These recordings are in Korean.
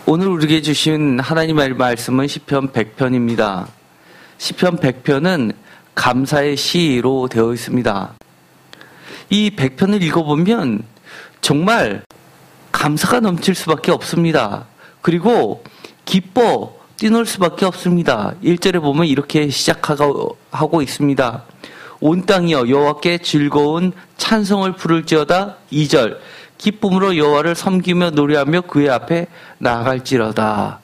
오늘 우리에게 주신 하나님의 말씀은 시편 100편입니다. 시편 100편은 감사의 시로 되어 있습니다. 이 100편을 읽어보면 정말 감사가 넘칠 수밖에 없습니다. 그리고 기뻐 뛰놀 수밖에 없습니다. 1절에 보면 이렇게 시작하고 있습니다. 온 땅이여 여호와께 즐거운 찬송을 부를지어다. 2절 기쁨으로 여호와를 섬기며 노래하며 그의 앞에 나아갈지어다.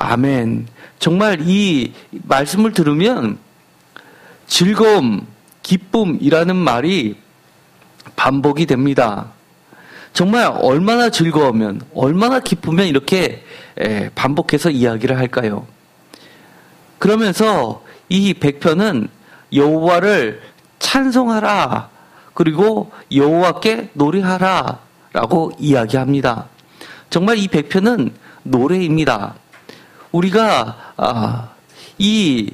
아멘. 정말 이 말씀을 들으면 즐거움, 기쁨이라는 말이 반복이 됩니다. 정말 얼마나 즐거우면, 얼마나 기쁘면 이렇게 반복해서 이야기를 할까요? 그러면서 이 100편은 여호와를 찬송하라, 그리고 여호와께 노래하라 라고 이야기합니다. 정말 이 100편은 노래입니다. 우리가 이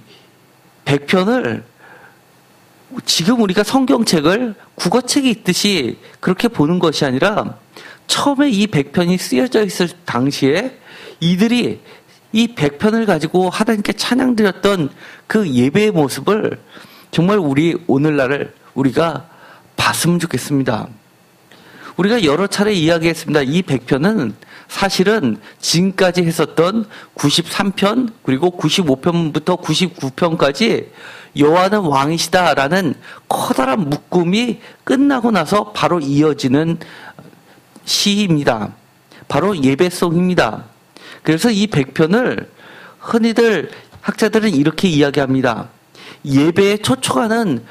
100편을 지금 우리가 성경책을 국어책이 있듯이 그렇게 보는 것이 아니라 처음에 이 100편이 쓰여져 있을 당시에 이들이 이 100편을 가지고 하나님께 찬양드렸던 그 예배의 모습을 정말 우리 오늘날을 우리가 봤으면 좋겠습니다. 우리가 여러 차례 이야기했습니다. 이 100편은 사실은 지금까지 했었던 93편 그리고 95편부터 99편까지 여호와는 왕이시다라는 커다란 묶음이 끝나고 나서 바로 이어지는 시입니다. 바로 예배송입니다. 그래서 이 100편을 흔히들 학자들은 이렇게 이야기합니다. 예배에 초청하는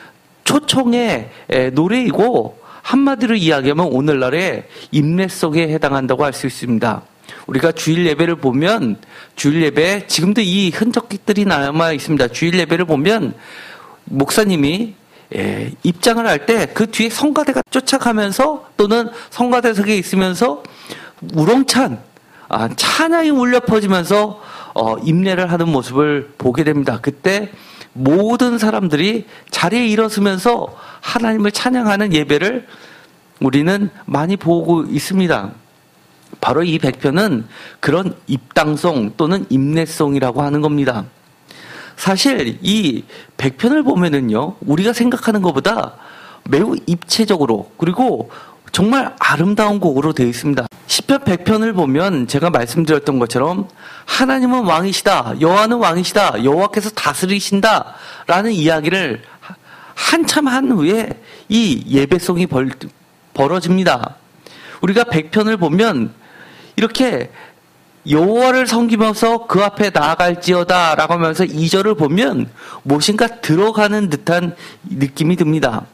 초청의 노래이고 한마디로 이야기하면 오늘날의 임례송에 해당한다고 할 수 있습니다. 우리가 주일 예배를 보면 주일 예배 지금도 이 흔적들이 남아 있습니다. 주일 예배를 보면 목사님이 입장을 할 때 그 뒤에 성가대가 쫓아가면서 또는 성가대석에 있으면서 우렁찬 찬양이 울려 퍼지면서 임례를 하는 모습을 보게 됩니다. 그때 모든 사람들이 자리에 일어서면서 하나님을 찬양하는 예배를 우리는 많이 보고 있습니다. 바로 이 100편은 그런 입당송 또는 임례송이라고 하는 겁니다. 사실 이 100편을 보면은요, 우리가 생각하는 것보다 매우 입체적으로 그리고 정말 아름다운 곡으로 되어 있습니다. 시편 100편을 보면 제가 말씀드렸던 것처럼 하나님은 왕이시다, 여호와는 왕이시다, 여호와께서 다스리신다 라는 이야기를 한참 한 후에 이 예배송이 벌어집니다. 우리가 100편을 보면 이렇게 여호와를 섬기면서 그 앞에 나아갈지어다 라고 하면서 2절을 보면 무엇인가 들어가는 듯한 느낌이 듭니다.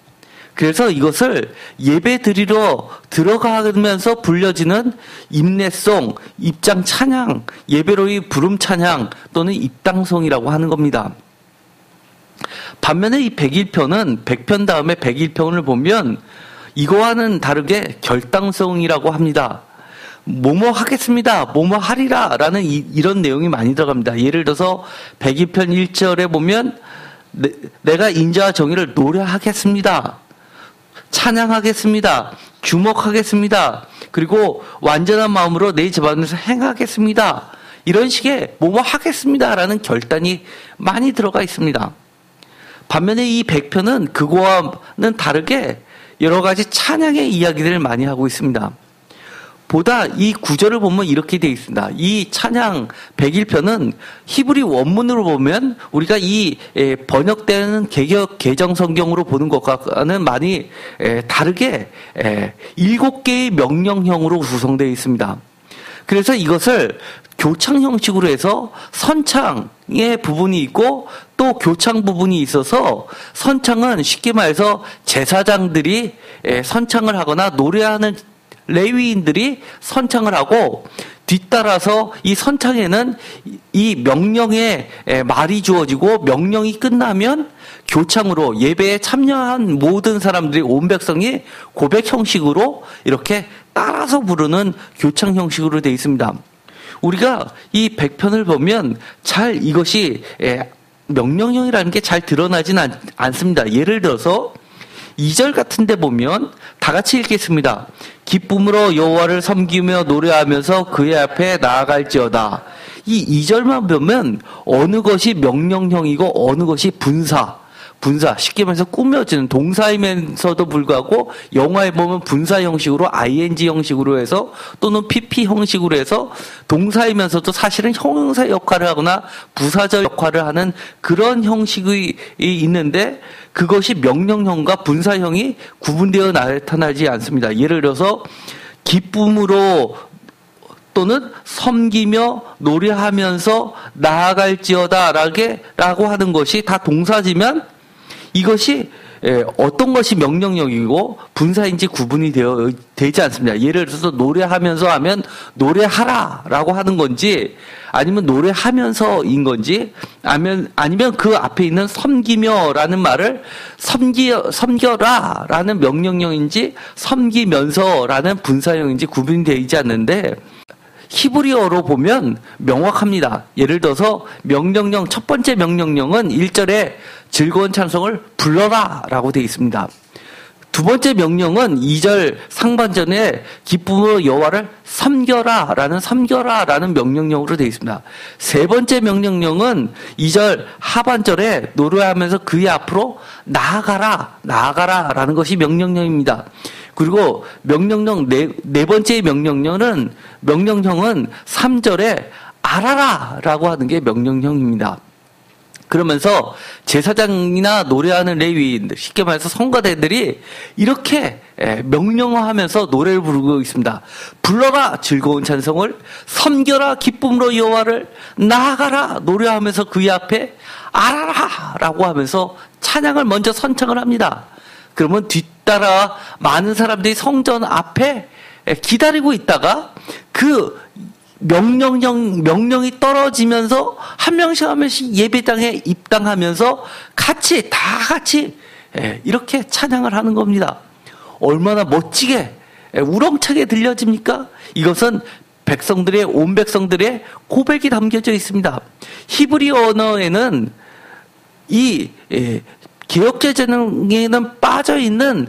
그래서 이것을 예배 드리러 들어가면서 불려지는 임례송, 입장 찬양, 예배로의 부름 찬양 또는 입당송이라고 하는 겁니다. 반면에 이 101편은 100편 다음에 101편을 보면 이거와는 다르게 결단송이라고 합니다. 뭐뭐 하겠습니다, 뭐뭐 하리라 라는 이런 내용이 많이 들어갑니다. 예를 들어서 102편 1절에 보면 내가 인자와 정의를 노래하겠습니다, 찬양하겠습니다, 주목하겠습니다, 그리고 완전한 마음으로 내 집안에서 행하겠습니다. 이런 식의 뭐뭐 하겠습니다 라는 결단이 많이 들어가 있습니다. 반면에 이 100편은 그거와는 다르게 여러 가지 찬양의 이야기들을 많이 하고 있습니다. 보다 이 구절을 보면 이렇게 되어 있습니다. 이 찬양 101편은 히브리 원문으로 보면 우리가 이 번역되는 개정 성경으로 보는 것과는 많이 다르게 7개의 명령형으로 구성되어 있습니다. 그래서 이것을 교창 형식으로 해서 선창의 부분이 있고 또 교창 부분이 있어서 선창은 쉽게 말해서 제사장들이 선창을 하거나 노래하는 레위인들이 선창을 하고 뒤따라서 이 선창에는 이 명령의 말이 주어지고 명령이 끝나면 교창으로 예배에 참여한 모든 사람들이 온 백성이 고백 형식으로 이렇게 따라서 부르는 교창 형식으로 되어 있습니다. 우리가 이 100편을 보면 잘 이것이 명령형이라는 게 잘 드러나진 않습니다. 예를 들어서 2절 같은 데 보면 다 같이 읽겠습니다. 기쁨으로 여호와를 섬기며 노래하면서 그의 앞에 나아갈지어다. 이 2절만 보면 어느 것이 명령형이고 어느 것이 분사, 쉽게 말해서 꾸며지는 동사이면서도 불구하고 영화에 보면 분사 형식으로 ing 형식으로 해서 또는 pp 형식으로 해서 동사이면서도 사실은 형용사 역할을 하거나 부사절 역할을 하는 그런 형식이 있는데 그것이 명령형과 분사형이 구분되어 나타나지 않습니다. 예를 들어서 기쁨으로 또는 섬기며 노래하면서 나아갈지어다 라고 하는 것이 다 동사지만 이것이 어떤 것이 명령형이고 분사인지 구분이 되지 않습니다. 예를 들어서 노래하면서 하면 노래하라라고 하는 건지 아니면 노래하면서인 건지 아니면 그 앞에 있는 섬기며라는 말을 섬겨라라는 명령형인지 섬기면서라는 분사형인지 구분이 되지 않는데 히브리어로 보면 명확합니다. 예를 들어서 명령령, 첫 번째 명령령은 1절에 즐거운 찬송을 불러라 라고 되어 있습니다. 두 번째 명령은 2절 상반전에 기쁨으로 여호와를 섬겨라 라는 명령령으로 되어 있습니다. 세 번째 명령령은 2절 하반절에 노래하면서 그의 앞으로 나아가라 라는 것이 명령령입니다. 그리고 명령령 네 번째 명령형은 3절에 알아라라고 하는 게 명령형입니다. 그러면서 제사장이나 노래하는 레위인들, 쉽게 말해서 성가대들이 이렇게 명령하면서 노래를 부르고 있습니다. 불러라 즐거운 찬송을, 섬겨라 기쁨으로 여호와를, 나아가라 노래하면서 그의 앞에 알아라라고 하면서 찬양을 먼저 선창을 합니다. 그러면 뒤따라 많은 사람들이 성전 앞에 기다리고 있다가 그 명령이 떨어지면서 한 명씩 예배당에 입당하면서 다 같이 이렇게 찬양을 하는 겁니다. 얼마나 멋지게 우렁차게 들려집니까? 이것은 온 백성들의 고백이 담겨져 있습니다. 히브리 언어에는 이 개역개정에는 빠져있는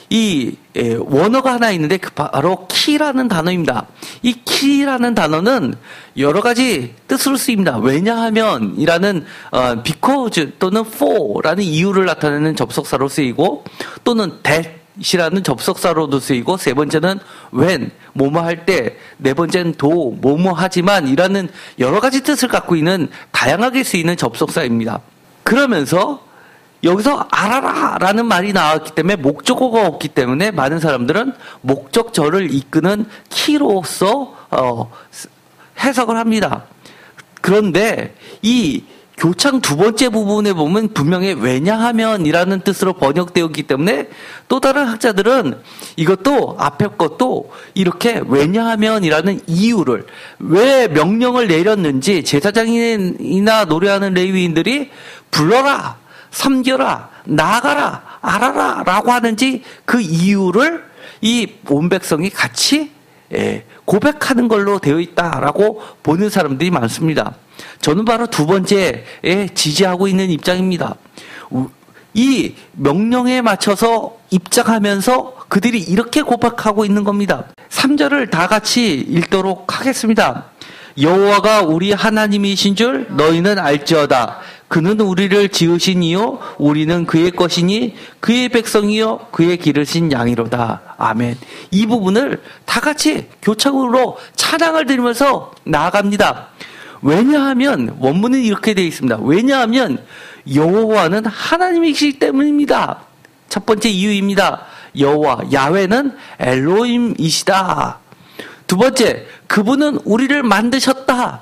이 원어가 하나 있는데 바로 키라는 단어입니다. 이 키라는 단어는 여러 가지 뜻으로 쓰입니다. 왜냐하면 이라는 because 또는 for라는 이유를 나타내는 접속사로 쓰이고 또는 that이라는 접속사로도 쓰이고 세 번째는 when 뭐뭐 할 때 네 번째는 do 뭐뭐 하지만 이라는 여러 가지 뜻을 갖고 있는 다양하게 쓰이는 접속사입니다. 그러면서 여기서 알아라라는 말이 나왔기 때문에 목적어가 없기 때문에 많은 사람들은 목적절을 이끄는 키로서 해석을 합니다. 그런데 이 교창 두 번째 부분에 보면 분명히 왜냐하면이라는 뜻으로 번역되었기 때문에 또 다른 학자들은 이것도 앞에 것도 이렇게 왜냐하면이라는 이유를 왜 명령을 내렸는지 제사장이나 노래하는 레위인들이 불러라 섬겨라, 나아가라, 알아라 라고 하는지 그 이유를 이 온 백성이 같이 고백하는 걸로 되어 있다라고 보는 사람들이 많습니다. 저는 바로 두 번째에 지지하고 있는 입장입니다. 이 명령에 맞춰서 입장하면서 그들이 이렇게 고백하고 있는 겁니다. 3절을 다 같이 읽도록 하겠습니다. 여호와가 우리 하나님이신 줄 너희는 알지어다. 그는 우리를 지으신 이요 우리는 그의 것이니 그의 백성이요 그의 기르신 양이로다. 아멘. 이 부분을 다 같이 교창으로 찬양을 드리면서 나아갑니다. 왜냐하면 원문은 이렇게 되어 있습니다. 왜냐하면 여호와는 하나님이시기 때문입니다. 첫 번째 이유입니다. 여호와 야훼는 엘로힘이시다. 두 번째, 그분은 우리를 만드셨다.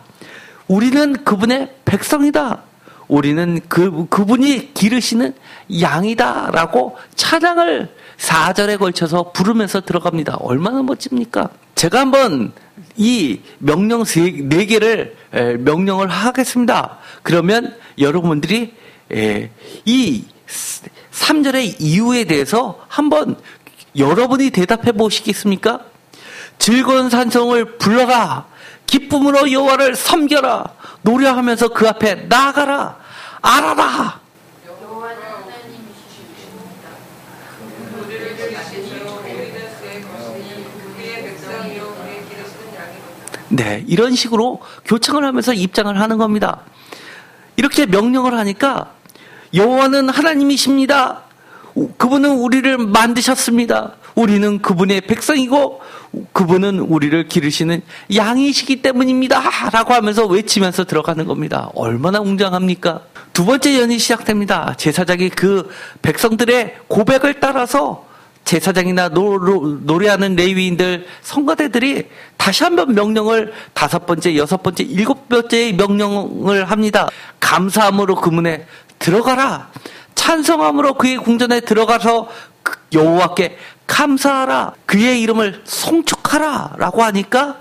우리는 그분의 백성이다. 우리는 그분이 기르시는 양이다 라고 찬양을 4절에 걸쳐서 부르면서 들어갑니다. 얼마나 멋집니까? 제가 한번 이 명령 4개를 명령을 하겠습니다. 그러면 여러분들이 이 3절의 이유에 대해서 한번 여러분이 대답해 보시겠습니까? 즐거운 찬송을 불러라. 기쁨으로 여호와를 섬겨라. 노래하면서 그 앞에 나아가라. 알아라. 여호와는 하나님이십니다. 우리를 지으신 우리는 그의 것이니 네, 이런 식으로 교청을 하면서 입장을 하는 겁니다. 이렇게 명령을 하니까 여호와는 하나님이십니다. 그분은 우리를 만드셨습니다. 우리는 그분의 백성이고 그분은 우리를 기르시는 양이시기 때문입니다. 라고 하면서 외치면서 들어가는 겁니다. 얼마나 웅장합니까? 두 번째 연이 시작됩니다. 제사장이 그 백성들의 고백을 따라서 제사장이나 노래하는 레위인들, 성가대들이 다시 한번 명령을 5번째, 6번째, 7번째 명령을 합니다. 감사함으로 그 문에 들어가라. 찬성함으로 그의 궁전에 들어가서 여호와께 감사하라. 그의 이름을 송축하라. 라고 하니까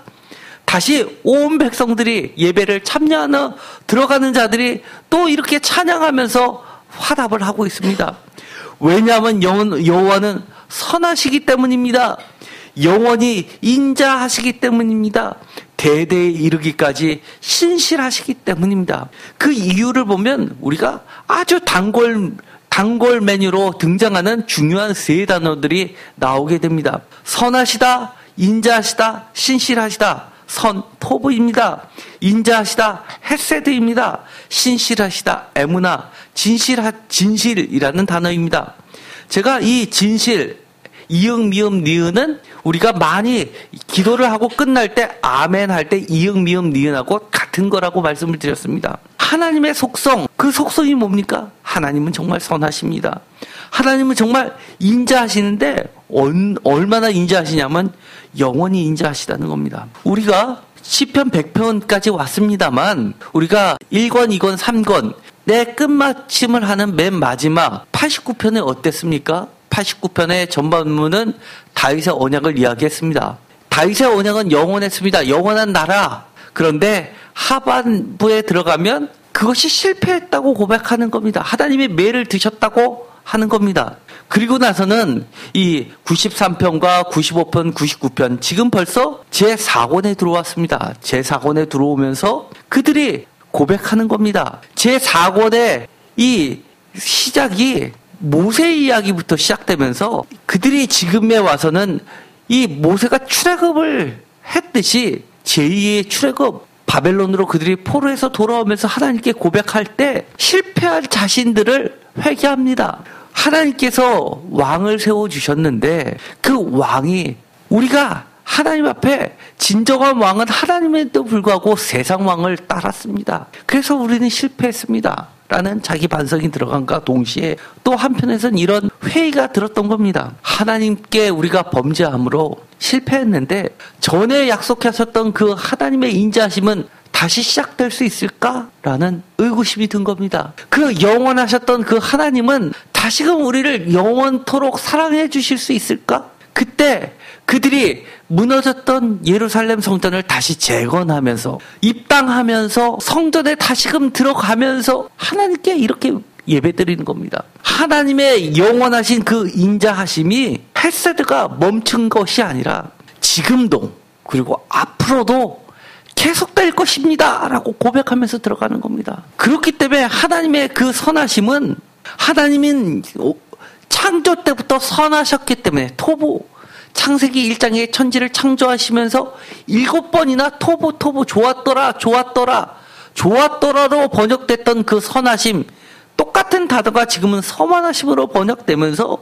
다시 온 백성들이 예배를 참여하는 들어가는 자들이 또 이렇게 찬양하면서 화답을 하고 있습니다. 왜냐하면 여호와는 선하시기 때문입니다. 영원히 인자하시기 때문입니다. 대대에 이르기까지 신실하시기 때문입니다. 그 이유를 보면 우리가 아주 단골 메뉴로 등장하는 중요한 세 단어들이 나오게 됩니다. 선하시다, 인자하시다, 신실하시다. 선, 토브입니다. 인자하시다, 헤세드입니다. 신실하시다, 에무나, 진실이라는 단어입니다. 제가 이 진실, 이응, 미음, 니은은 우리가 많이 기도를 하고 끝날 때 아멘 할 때 이응, 미음, 니은하고 같은 거라고 말씀을 드렸습니다. 하나님의 속성, 그 속성이 뭡니까? 하나님은 정말 선하십니다. 하나님은 정말 인자하시는데 얼마나 인자하시냐면 영원히 인자하시다는 겁니다. 우리가 시편 100편까지 왔습니다만 우리가 1권, 2권, 3권 내 끝마침을 하는 맨 마지막 89편에 어땠습니까? 89편의 전반부는 다윗의 언약을 이야기했습니다. 다윗의 언약은 영원했습니다. 영원한 나라. 그런데 하반부에 들어가면 그것이 실패했다고 고백하는 겁니다. 하나님의 매를 드셨다고 하는 겁니다. 그리고 나서는 이 93편과 95편, 99편 지금 벌써 제4권에 들어왔습니다. 제4권에 들어오면서 그들이 고백하는 겁니다. 제4권의 이 시작이 모세 이야기부터 시작되면서 그들이 지금에 와서는 이 모세가 출애굽을 했듯이 제2의 출애굽 바벨론으로 그들이 포로에서 돌아오면서 하나님께 고백할 때 실패한 자신들을 회개합니다. 하나님께서 왕을 세워주셨는데 그 왕이 우리가 하나님 앞에 진정한 왕은 하나님에도 불구하고 세상 왕을 따랐습니다. 그래서 우리는 실패했습니다. 라는 자기 반성이 들어간과 동시에 또 한편에서는 이런 회의가 들었던 겁니다. 하나님께 우리가 범죄함으로 실패했는데 전에 약속하셨던 그 하나님의 인자하심은 다시 시작될 수 있을까라는 의구심이 든 겁니다. 그 영원하셨던 그 하나님은 다시금 우리를 영원토록 사랑해 주실 수 있을까? 그때 그들이 무너졌던 예루살렘 성전을 다시 재건하면서 입당하면서 성전에 다시금 들어가면서 하나님께 이렇게 예배드리는 겁니다. 하나님의 영원하신 그 인자하심이 헤세드가 멈춘 것이 아니라 지금도 그리고 앞으로도 계속될 것입니다. 라고 고백하면서 들어가는 겁니다. 그렇기 때문에 하나님의 그 선하심은 하나님은 창조 때부터 선하셨기 때문에 토부 창세기 1장에 천지를 창조하시면서 7번이나 토부 좋았더라로 번역됐던 그 선하심 똑같은 단어가 지금은 선하심으로 번역되면서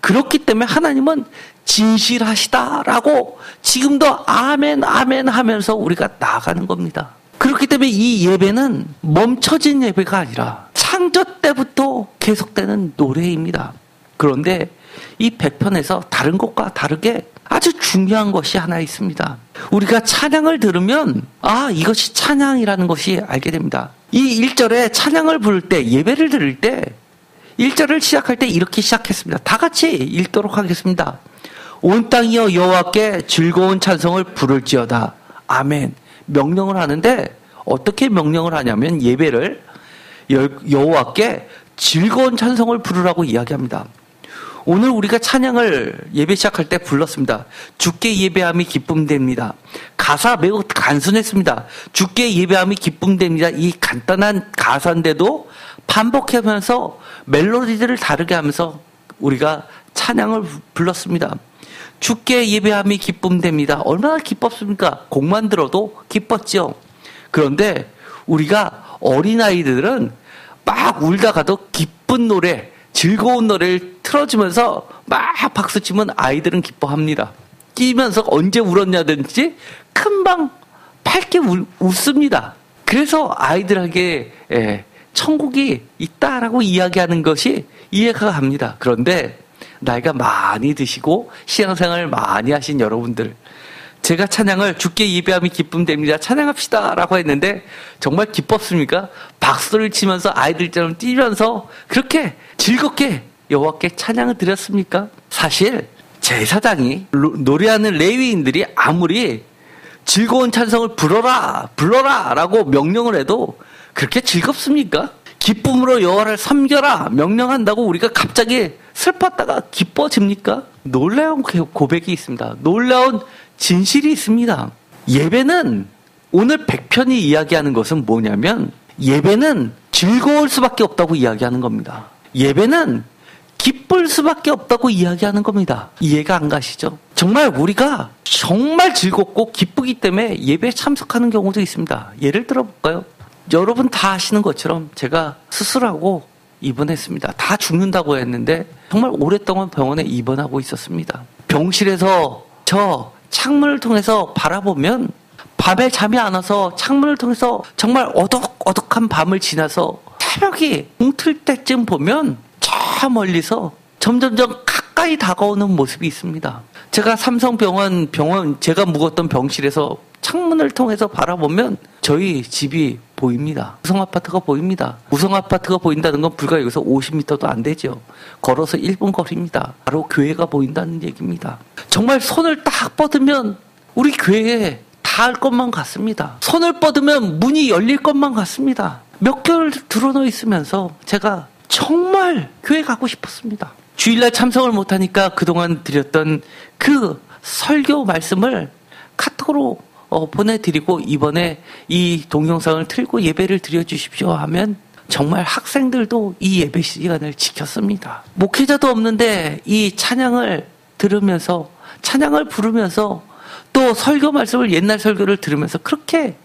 그렇기 때문에 하나님은 진실하시다라고 지금도 아멘 하면서 우리가 나아가는 겁니다. 그렇기 때문에 이 예배는 멈춰진 예배가 아니라 창조 때부터 계속되는 노래입니다. 그런데 이 100편에서 다른 것과 다르게 아주 중요한 것이 하나 있습니다. 우리가 찬양을 들으면 이것이 찬양이라는 것이 알게 됩니다. 이 1절에 찬양을 부를 때 예배를 드릴 때 1절을 시작할 때 이렇게 시작했습니다. 다 같이 읽도록 하겠습니다. 온 땅이여 여호와께 즐거운 찬송을 부를지어다. 아멘. 명령을 하는데 어떻게 명령을 하냐면 예배를 여호와께 즐거운 찬송을 부르라고 이야기합니다. 오늘 우리가 찬양을 예배 시작할 때 불렀습니다. 주께 예배함이 기쁨됩니다. 가사 매우 단순했습니다. 주께 예배함이 기쁨됩니다. 이 간단한 가사인데도 반복하면서 멜로디들을 다르게 하면서 우리가 찬양을 불렀습니다. 주께 예배함이 기쁨됩니다. 얼마나 기뻤습니까? 곡만 들어도 기뻤죠. 그런데 우리가 어린아이들은 막 울다가도 기쁜 노래, 즐거운 노래를 틀어주면서 막 박수치면 아이들은 기뻐합니다. 뛰면서 언제 울었냐든지 금방 밝게 웃습니다. 그래서 아이들에게 천국이 있다라고 이야기하는 것이 이해가 갑니다. 그런데 나이가 많이 드시고 신앙생활을 많이 하신 여러분들, 제가 찬양을 주께 예배함이 기쁨됩니다, 찬양합시다 라고 했는데 정말 기뻤습니까? 박수를 치면서 아이들처럼 뛰면서 그렇게 즐겁게 여호와께 찬양을 드렸습니까? 사실 제사장이 노래하는 레위인들이 아무리 즐거운 찬송을 불러라 라고 명령을 해도 그렇게 즐겁습니까? 기쁨으로 여호와를 섬겨라 명령한다고 우리가 갑자기 슬펐다가 기뻐집니까? 놀라운 고백이 있습니다. 놀라운 진실이 있습니다. 예배는, 오늘 100편이 이야기하는 것은 뭐냐면 예배는 즐거울 수밖에 없다고 이야기하는 겁니다. 예배는 기쁠 수밖에 없다고 이야기하는 겁니다. 이해가 안 가시죠? 정말 우리가 정말 즐겁고 기쁘기 때문에 예배에 참석하는 경우도 있습니다. 예를 들어볼까요? 여러분 다 아시는 것처럼 제가 수술하고 입원했습니다. 다 죽는다고 했는데 정말 오랫동안 병원에 입원하고 있었습니다. 병실에서 저 창문을 통해서 바라보면 밤에 잠이 안 와서 창문을 통해서 정말 어둑어둑한 밤을 지나서 새벽이 동틀 때쯤 보면 저 멀리서 점점점 가까이 다가오는 모습이 있습니다. 제가 삼성병원 제가 묵었던 병실에서 창문을 통해서 바라보면 저희 집이 보입니다. 우성아파트가 보입니다. 우성아파트가 보인다는 건 불과 여기서 50m도 안 되죠. 걸어서 1분 거리입니다. 바로 교회가 보인다는 얘기입니다. 정말 손을 딱 뻗으면 우리 교회에 닿을 것만 같습니다. 손을 뻗으면 문이 열릴 것만 같습니다. 몇 개월 들어놓여 있으면서 제가 정말 교회 가고 싶었습니다. 주일날 참석을 못하니까 그동안 드렸던 그 설교 말씀을 카톡으로 보내드리고 이번에 이 동영상을 틀고 예배를 드려주십시오 하면 정말 학생들도 이 예배 시간을 지켰습니다. 목회자도 없는데 이 찬양을 들으면서 찬양을 부르면서 또 설교 말씀을 옛날 설교를 들으면서 그렇게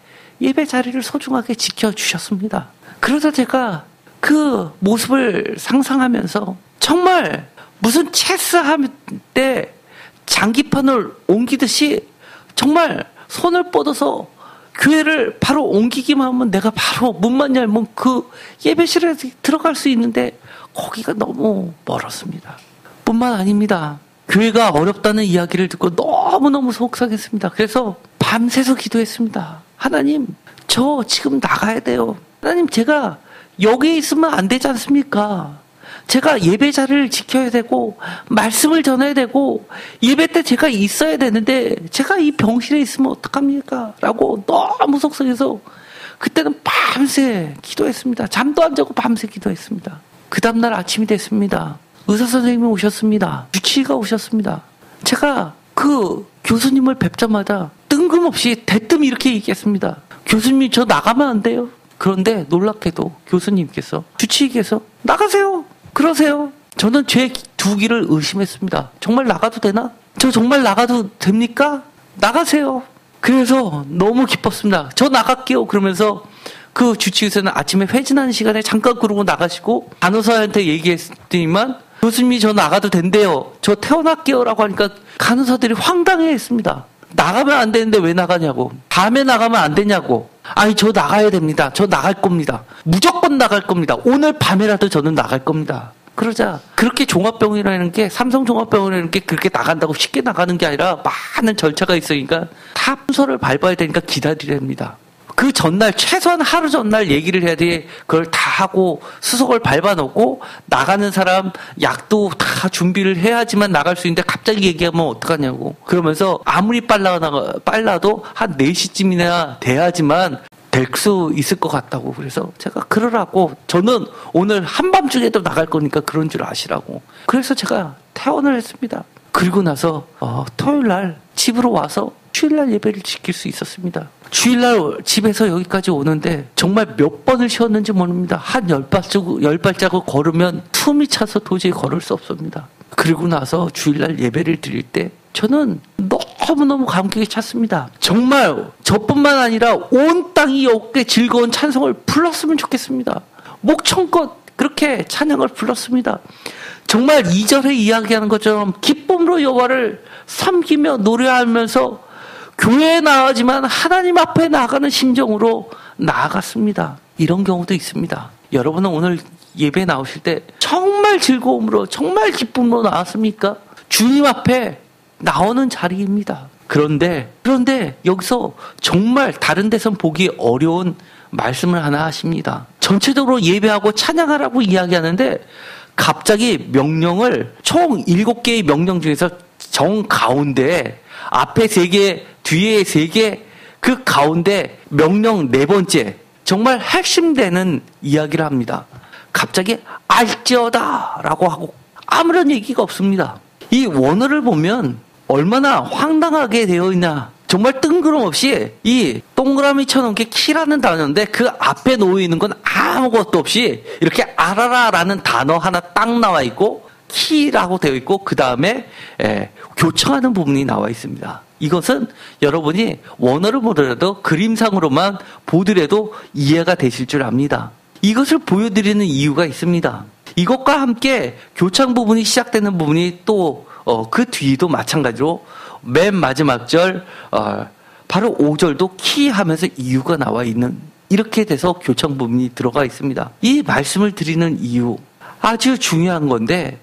예배 자리를 소중하게 지켜주셨습니다. 그러다 제가 그 모습을 상상하면서 정말 무슨 체스 할 때 장기판을 옮기듯이 정말 손을 뻗어서 교회를 바로 옮기기만 하면 내가 바로 문만 열면 그 예배실에 들어갈 수 있는데 거기가 너무 멀었습니다. 뿐만 아닙니다. 교회가 어렵다는 이야기를 듣고 너무너무 속상했습니다. 그래서 밤새서 기도했습니다. 하나님, 저 지금 나가야 돼요. 하나님, 제가 여기 있으면 안 되지 않습니까? 제가 예배 자리를 지켜야 되고 말씀을 전해야 되고 예배 때 제가 있어야 되는데 제가 이 병실에 있으면 어떡합니까? 라고 너무 속상해서 그때는 밤새 기도했습니다. 잠도 안 자고 밤새 기도했습니다. 그 다음날 아침이 됐습니다. 의사 선생님이 오셨습니다. 주치의가 오셨습니다. 제가 그 교수님을 뵙자마자 뜬금없이 대뜸 이렇게 얘기했습니다. 교수님, 저 나가면 안 돼요? 그런데 놀랍게도 교수님께서, 주치의께서 나가세요. 그러세요. 저는 제 두 귀를 의심했습니다. 정말 나가도 되나? 저 정말 나가도 됩니까? 나가세요. 그래서 너무 기뻤습니다. 저 나갈게요. 그러면서 그 주치의사는 아침에 회진하는 시간에 잠깐 그러고 나가시고 간호사한테 얘기했더니만 교수님이 저 나가도 된대요. 저 태어날게요. 라고 하니까 간호사들이 황당해했습니다. 나가면 안 되는데 왜 나가냐고. 밤에 나가면 안 되냐고. 아니, 저 나가야 됩니다. 저 나갈 겁니다. 무조건 나갈 겁니다. 오늘 밤에라도 저는 나갈 겁니다. 그러자 그렇게 종합병원이라는 게, 삼성 종합병원이라는 게 그렇게 나간다고 쉽게 나가는 게 아니라 많은 절차가 있으니까 다 순서를 밟아야 되니까 기다리랍니다. 그 전날, 최소한 하루 전날 얘기를 해야 돼. 그걸 다 하고 수속을 밟아놓고 나가는 사람 약도 다 준비를 해야지만 나갈 수 있는데 갑자기 얘기하면 어떡하냐고. 그러면서 아무리 빨라도 한 4시쯤이나 돼야지만 될 수 있을 것 같다고. 그래서 제가 그러라고, 저는 오늘 한밤중에도 나갈 거니까 그런 줄 아시라고. 그래서 제가 퇴원을 했습니다. 그리고 나서 토요일날 집으로 와서 주일날 예배를 지킬 수 있었습니다. 주일날 집에서 여기까지 오는데 정말 몇 번을 쉬었는지 모릅니다. 한 10발자국 걸으면 숨이 차서 도저히 걸을 수 없습니다. 그리고 나서 주일날 예배를 드릴 때 저는 너무너무 감격에 찼습니다. 정말 저뿐만 아니라 온 땅이 여호와께 즐거운 찬송을 불렀으면 좋겠습니다. 목청껏 그렇게 찬양을 불렀습니다. 정말 2절에 이야기하는 것처럼 기쁨으로 여호와를 섬기며 노래하면서 교회에 나가지만 하나님 앞에 나가는 심정으로 나아갔습니다. 이런 경우도 있습니다. 여러분은 오늘 예배 나오실 때 정말 즐거움으로 정말 기쁨으로 나왔습니까? 주님 앞에 나오는 자리입니다. 그런데 여기서 정말 다른 데선 보기 어려운 말씀을 하나 하십니다. 전체적으로 예배하고 찬양하라고 이야기하는데 갑자기 명령을 총 7개의 명령 중에서 정 가운데 앞에 3개, 뒤에 3개, 그 가운데 명령 4번째 정말 핵심되는 이야기를 합니다. 갑자기 알지어다 라고 하고 아무런 얘기가 없습니다. 이 원어를 보면 얼마나 황당하게 되어 있나. 정말 뜬금없이 이 동그라미 쳐놓은 게 키라는 단어인데 그 앞에 놓여 있는 건 아무것도 없이 이렇게 알아라라는 단어 하나 딱 나와 있고 키라고 되어 있고 그 다음에 교청하는 부분이 나와 있습니다. 이것은 여러분이 원어를 보더라도 그림상으로만 보더라도 이해가 되실 줄 압니다. 이것을 보여드리는 이유가 있습니다. 이것과 함께 교창 부분이 시작되는 부분이 또 그 뒤도 마찬가지로 맨 마지막 절 바로 5절도 키 하면서 이유가 나와 있는 이렇게 돼서 교창 부분이 들어가 있습니다. 이 말씀을 드리는 이유 아주 중요한 건데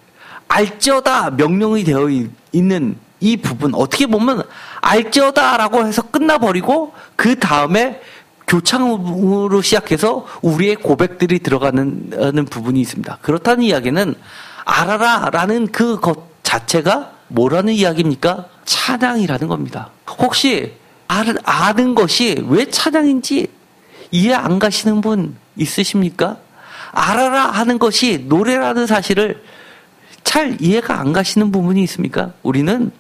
알지어다 명령이 되어 있는 이 부분 어떻게 보면 알지어다라고 해서 끝나버리고 그 다음에 교창으로 시작해서 우리의 고백들이 들어가는 부분이 있습니다. 그렇다는 이야기는 알아라라는 그것 자체가 뭐라는 이야기입니까? 찬양이라는 겁니다. 혹시 아는 것이 왜 찬양인지 이해 안 가시는 분 있으십니까? 알아라 하는 것이 노래라는 사실을 잘 이해가 안 가시는 부분이 있습니까? 우리는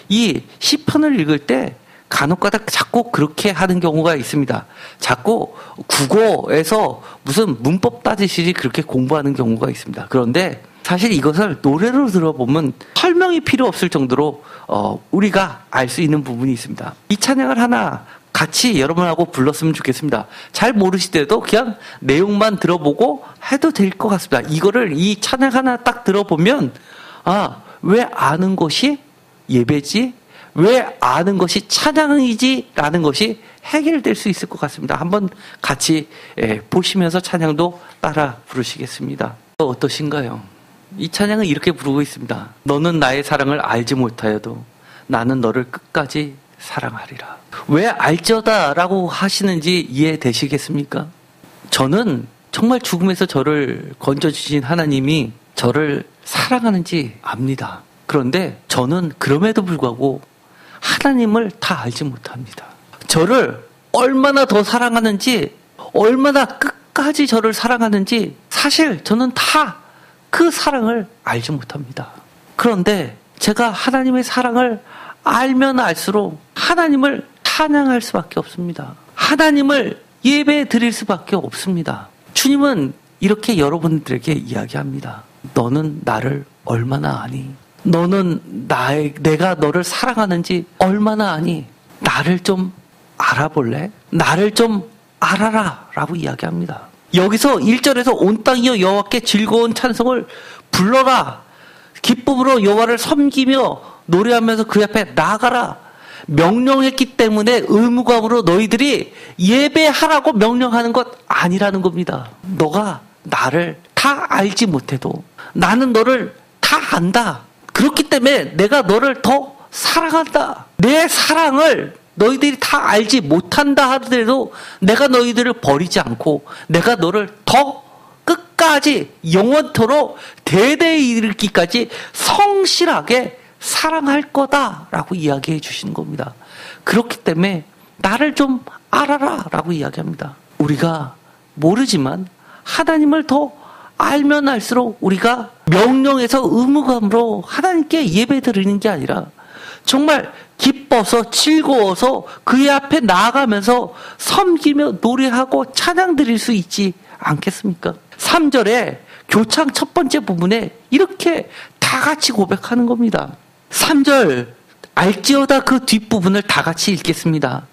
이 시편을 읽을 때 간혹가다 자꾸 그렇게 하는 경우가 있습니다. 자꾸 국어에서 무슨 문법 따지시지 그렇게 공부하는 경우가 있습니다. 그런데 사실 이것을 노래로 들어보면 설명이 필요 없을 정도로 우리가 알 수 있는 부분이 있습니다. 이 찬양을 하나 같이 여러분하고 불렀으면 좋겠습니다. 잘 모르시더라도 그냥 내용만 들어보고 해도 될 것 같습니다. 이 찬양 하나 딱 들어보면 왜 아는 것이 예배지? 왜 아는 것이 찬양이지? 라는 것이 해결될 수 있을 것 같습니다. 한번 같이 보시면서 찬양도 따라 부르시겠습니다. 어떠신가요? 이 찬양은 이렇게 부르고 있습니다. 너는 나의 사랑을 알지 못하여도 나는 너를 끝까지 사랑하리라. 왜 알지어다라고 하시는지 이해되시겠습니까? 저는 정말 죽음에서 저를 건져주신 하나님이 저를 사랑하는지 압니다. 그런데 저는 그럼에도 불구하고 하나님을 다 알지 못합니다. 저를 얼마나 더 사랑하는지, 얼마나 끝까지 저를 사랑하는지 사실 저는 다 그 사랑을 알지 못합니다. 그런데 제가 하나님의 사랑을 알면 알수록 하나님을 찬양할 수밖에 없습니다. 하나님을 예배 드릴 수밖에 없습니다. 주님은 이렇게 여러분들에게 이야기합니다. 너는 나를 얼마나 아니? 너는 내가 너를 사랑하는지 얼마나 아니? 나를 좀 알아볼래? 나를 좀 알아라 라고 이야기합니다. 여기서 1절에서 온 땅이여 여호와께 즐거운 찬송을 불러라. 기쁨으로 여호와를 섬기며 노래하면서 그 앞에 나아가라. 명령했기 때문에 의무감으로 너희들이 예배하라고 명령하는 것 아니라는 겁니다. 너가 나를 다 알지 못해도 나는 너를 다 안다. 그렇기 때문에 내가 너를 더 사랑한다. 내 사랑을 너희들이 다 알지 못한다 하더라도 내가 너희들을 버리지 않고 내가 너를 더 끝까지 영원토록 대대에 이르기까지 성실하게 사랑할 거다라고 이야기해 주시는 겁니다. 그렇기 때문에 나를 좀 알아라 라고 이야기합니다. 우리가 모르지만 하나님을 더 알면 알수록 우리가 명령에서 의무감으로 하나님께 예배 드리는 게 아니라 정말 기뻐서 즐거워서 그의 앞에 나아가면서 섬기며 노래하고 찬양 드릴 수 있지 않겠습니까? 3절에 교창 첫 번째 부분에 이렇게 다 같이 고백하는 겁니다. 3절 알지어다 그 뒷부분을 다 같이 읽겠습니다.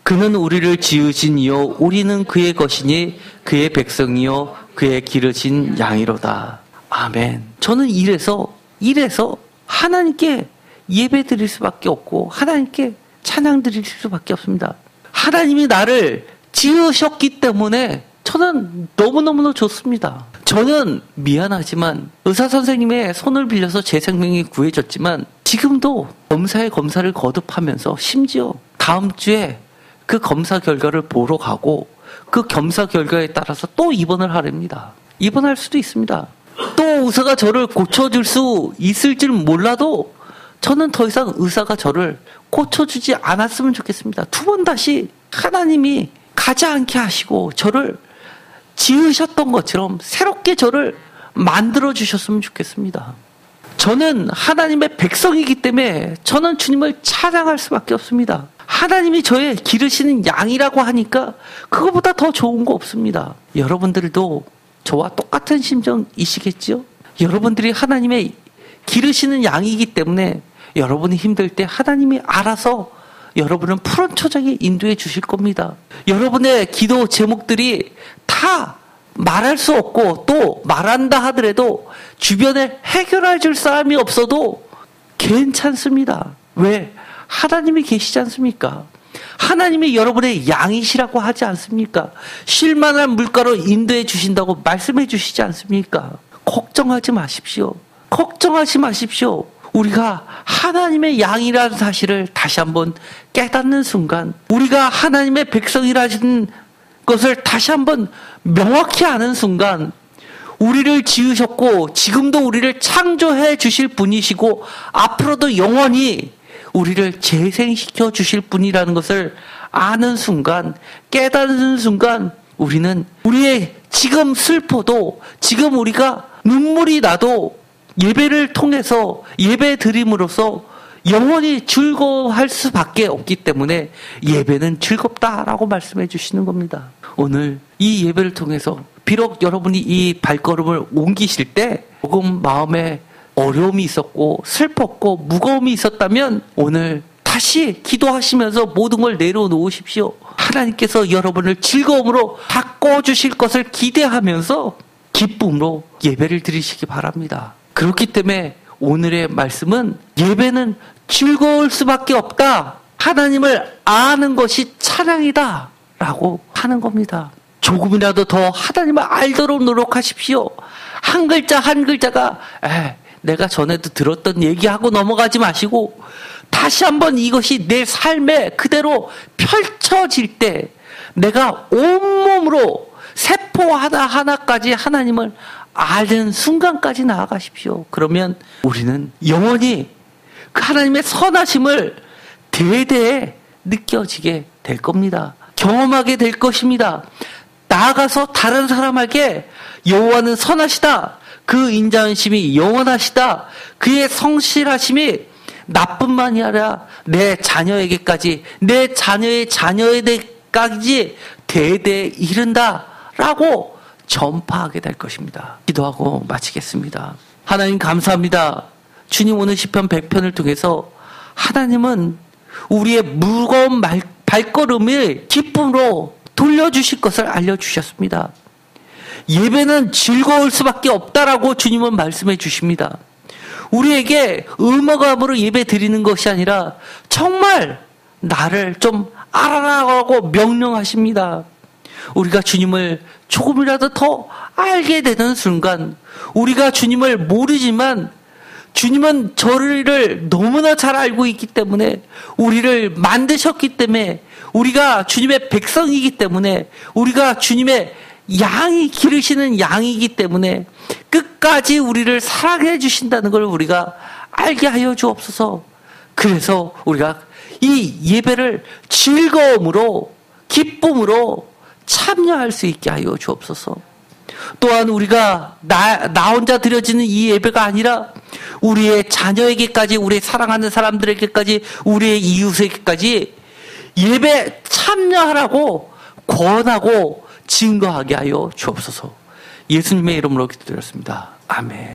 그는 우리를 지으신 이요 우리는 그의 것이니 그의 백성이요 그의 기르신 양이로다. 아멘. 저는 이래서 하나님께 예배 드릴 수밖에 없고 하나님께 찬양 드릴 수밖에 없습니다. 하나님이 나를 지으셨기 때문에 저는 너무너무 좋습니다. 저는 미안하지만 의사 선생님의 손을 빌려서 제 생명이 구해졌지만 지금도 검사에 검사를 거듭하면서 심지어 다음 주에 그 검사 결과를 보러 가고 그 검사 결과에 따라서 또 입원을 하랍니다. 입원할 수도 있습니다. 또 의사가 저를 고쳐줄 수 있을 줄 몰라도 저는 더 이상 의사가 저를 고쳐주지 않았으면 좋겠습니다. 두 번 다시 하나님이 가지 않게 하시고 저를 지으셨던 것처럼 새롭게 저를 만들어 주셨으면 좋겠습니다. 저는 하나님의 백성이기 때문에 저는 주님을 찬양할 수밖에 없습니다. 하나님이 저의 기르시는 양이라고 하니까 그거보다 더 좋은 거 없습니다. 여러분들도 저와 똑같은 심정이시겠지요? 여러분들이 하나님의 기르시는 양이기 때문에 여러분이 힘들 때 하나님이 알아서 여러분은 푸른 초장에 인도해 주실 겁니다. 여러분의 기도 제목들이 다 말할 수 없고 또 말한다 하더라도 주변에 해결해 줄 사람이 없어도 괜찮습니다. 왜? 하나님이 계시지 않습니까? 하나님이 여러분의 양이시라고 하지 않습니까? 쉴만한 물가로 인도해 주신다고 말씀해 주시지 않습니까? 걱정하지 마십시오. 걱정하지 마십시오. 우리가 하나님의 양이라는 사실을 다시 한번 깨닫는 순간, 우리가 하나님의 백성이라는 것을 다시 한번 명확히 아는 순간, 우리를 지으셨고 지금도 우리를 창조해 주실 분이시고 앞으로도 영원히 우리를 재생시켜 주실 분이라는 것을 아는 순간, 깨닫는 순간, 우리는 우리의 지금 슬퍼도, 지금 우리가 눈물이 나도 예배를 통해서 예배 드림으로써 영원히 즐거워할 수밖에 없기 때문에 예배는 즐겁다라고 말씀해 주시는 겁니다. 오늘 이 예배를 통해서 비록 여러분이 이 발걸음을 옮기실 때 조금 마음에 어려움이 있었고 슬펐고 무거움이 있었다면 오늘 다시 기도하시면서 모든 걸 내려놓으십시오. 하나님께서 여러분을 즐거움으로 바꿔주실 것을 기대하면서 기쁨으로 예배를 드리시기 바랍니다. 그렇기 때문에 오늘의 말씀은 예배는 즐거울 수밖에 없다. 하나님을 아는 것이 찬양이다. 라고 하는 겁니다. 조금이라도 더 하나님을 알도록 노력하십시오. 한 글자 한 글자가 내가 전에도 들었던 얘기하고 넘어가지 마시고 다시 한번 이것이 내 삶에 그대로 펼쳐질 때 내가 온몸으로 세포 하나하나까지 하나님을 아는 순간까지 나아가십시오. 그러면 우리는 영원히 그 하나님의 선하심을 대대에 느껴지게 될 겁니다. 경험하게 될 것입니다. 나아가서 다른 사람에게 여호와는 선하시다. 그 인자하심이 영원하시다. 그의 성실하심이 나뿐만이 아니라 내 자녀에게까지, 내 자녀의 자녀에게까지 대대에 이른다. 라고 전파하게 될 것입니다. 기도하고 마치겠습니다. 하나님 감사합니다. 주님 오늘 시편 100편을 통해서 하나님은 우리의 무거운 발걸음을 기쁨으로 돌려주실 것을 알려주셨습니다. 예배는 즐거울 수밖에 없다라고 주님은 말씀해 주십니다. 우리에게 의무감으로 예배 드리는 것이 아니라 정말 나를 좀 알아라고 명령하십니다. 우리가 주님을 조금이라도 더 알게 되는 순간, 우리가 주님을 모르지만 주님은 저를 너무나 잘 알고 있기 때문에, 우리를 만드셨기 때문에, 우리가 주님의 백성이기 때문에, 우리가 주님의 양이 기르시는 양이기 때문에 끝까지 우리를 사랑해 주신다는 걸 우리가 알게 하여 주옵소서. 그래서 우리가 이 예배를 즐거움으로, 기쁨으로 참여할 수 있게 하여 주옵소서. 또한 우리가 나 혼자 드려지는 이 예배가 아니라 우리의 자녀에게까지, 우리 사랑하는 사람들에게까지, 우리의 이웃에게까지 예배 참여하라고 권하고 증거하게 하여 주옵소서. 예수님의 이름으로 기도드렸습니다. 아멘.